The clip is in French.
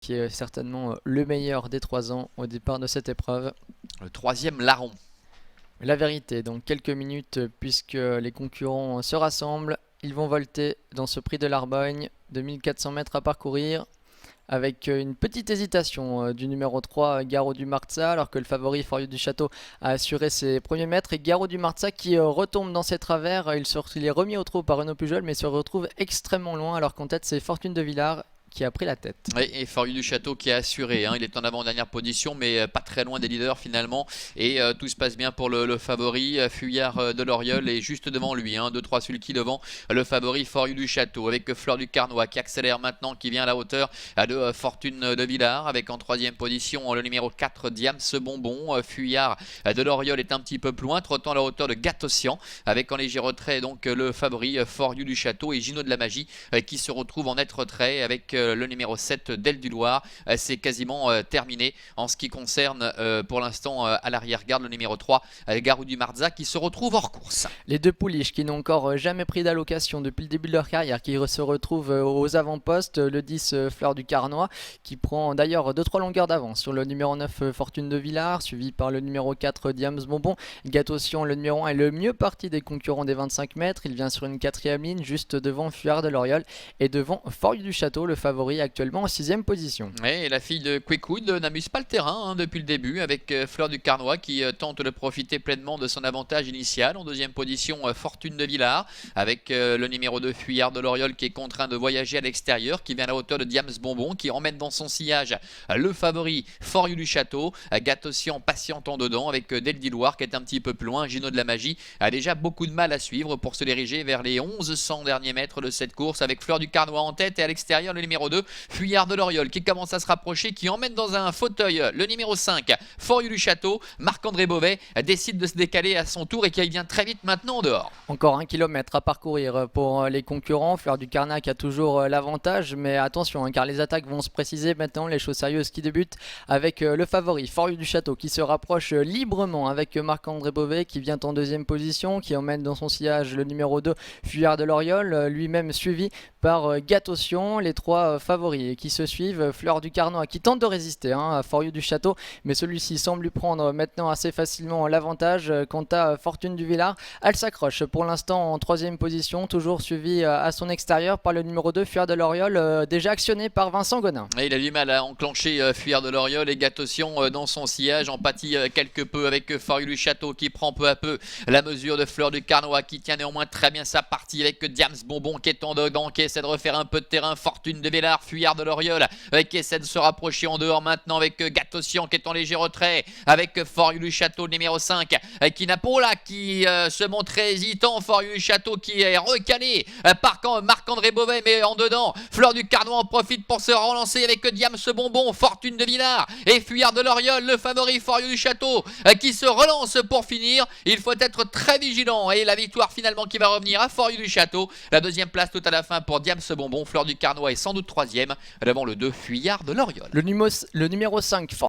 qui est certainement le meilleur des 3 ans au départ de cette épreuve. Le troisième larron. La vérité, dans quelques minutes, puisque les concurrents se rassemblent, ils vont volter dans ce prix de l'Arbogne, 2400 mètres à parcourir, avec une petite hésitation du numéro 3, Garo du Marza, alors que le favori Forieux du Château a assuré ses premiers mètres, et Garo du Marza qui retombe dans ses travers, il est remis au trot par Renaud Pujol, mais se retrouve extrêmement loin, alors qu'en tête c'est Fortune de Villars qui a pris la tête. Oui, et Forieux du Château qui a assuré, hein. Il est en avant-dernière position, mais pas très loin des leaders finalement. Et tout se passe bien pour le favori. Fuyard de l'Oriole est juste devant lui, 2-3 sulky devant le favori Forieux du Château, avec Fleur du Carnois qui accélère maintenant, qui vient à la hauteur de Fortune de Villars, avec en troisième position le numéro 4, Diams Bonbon. Fuyard de l'Oriole est un petit peu plus loin, trottant à la hauteur de Gatossian, avec en léger retrait donc le favori Forieux du Château, et Gino de la Magie qui se retrouve en net retrait avec le numéro 7, Del du Loir. C'est quasiment terminé en ce qui concerne pour l'instant à l'arrière-garde le numéro 3, Garou du Marza, qui se retrouve hors course. Les deux pouliches qui n'ont encore jamais pris d'allocation depuis le début de leur carrière, qui se retrouvent aux avant-postes, le 10 Fleur du Carnois qui prend d'ailleurs 2-3 longueurs d'avance sur le numéro 9 Fortune de Villars, suivi par le numéro 4 Diams Bonbon. Gatossian, le numéro 1, est le mieux parti des concurrents des 25 mètres, il vient sur une quatrième ligne juste devant Fuyard de l'Oriole et devant Forieux du Château, le favori actuellement en 6ème position. Et la fille de Quickwood n'amuse pas le terrain depuis le début, avec Fleur du Carnois qui tente de profiter pleinement de son avantage initial. En deuxième position, Fortune de Villars, avec le numéro 2 Fuyard de l'Oriole qui est contraint de voyager à l'extérieur, qui vient à la hauteur de Diams Bonbon, qui emmène dans son sillage le favori Forieux du Château. Gatossian patiente en dedans, avec Del Loir qui est un petit peu plus loin. Gino de la Magie a déjà beaucoup de mal à suivre pour se diriger vers les 1100 derniers mètres de cette course, avec Fleur du Carnois en tête, et à l'extérieur le numéro 2 Fuyard de l'Oriole qui commence à se rapprocher, qui emmène dans un fauteuil le numéro 5 Forieux du Château. Marc-André Beauvais décide de se décaler à son tour et qui vient très vite maintenant en dehors. Encore 1 kilomètre à parcourir pour les concurrents. Fleur du Carnac a toujours l'avantage, mais attention car les attaques vont se préciser maintenant, les choses sérieuses qui débutent avec le favori Forieux du Château qui se rapproche librement avec Marc-André Beauvais qui vient en deuxième position, qui emmène dans son sillage le numéro 2 Fuyard de l'Oriole, lui-même suivi par Gatossian. Les trois favoris qui se suivent, Fleur du Carnois qui tente de résister à Forieux du Château, mais celui-ci semble lui prendre maintenant assez facilement l'avantage. Quant à Fortune du Villars, elle s'accroche pour l'instant en troisième position, toujours suivi à son extérieur par le numéro 2 Fuyard de l'Oriole, déjà actionné par Vincent Gonin. Et il a du mal à enclencher Fuyard de l'Oriole, et Gatossian dans son sillage en pâtit quelque peu avec Forieux du Château qui prend peu à peu la mesure de Fleur du Carnois, qui tient néanmoins très bien sa partie avec Diams Bonbon qui est en dedans, qui essaie de refaire un peu de terrain. Fortune de Villars, Fuyard de l'Oriole qui essaie de se rapprocher en dehors maintenant avec Gatossian qui est en léger retrait, avec Forieux du Château numéro 5 qui n'a pas là, qui se montrait hésitant. Forieux du Château qui est recalé par Marc-André Beauvais, mais en dedans Fleur du Carnois en profite pour se relancer avec Diams Bonbon, Fortune de Villars et Fuyard de l'Oriole, le favori Forieux du Château qui se relance pour finir. Il faut être très vigilant, et la victoire finalement qui va revenir à Forieux du Château. La deuxième place tout à la fin pour Diams Bonbon. Fleur du Carnois est sans doute troisième devant le 2 Fuyard de l'Oriole. Le numéro 5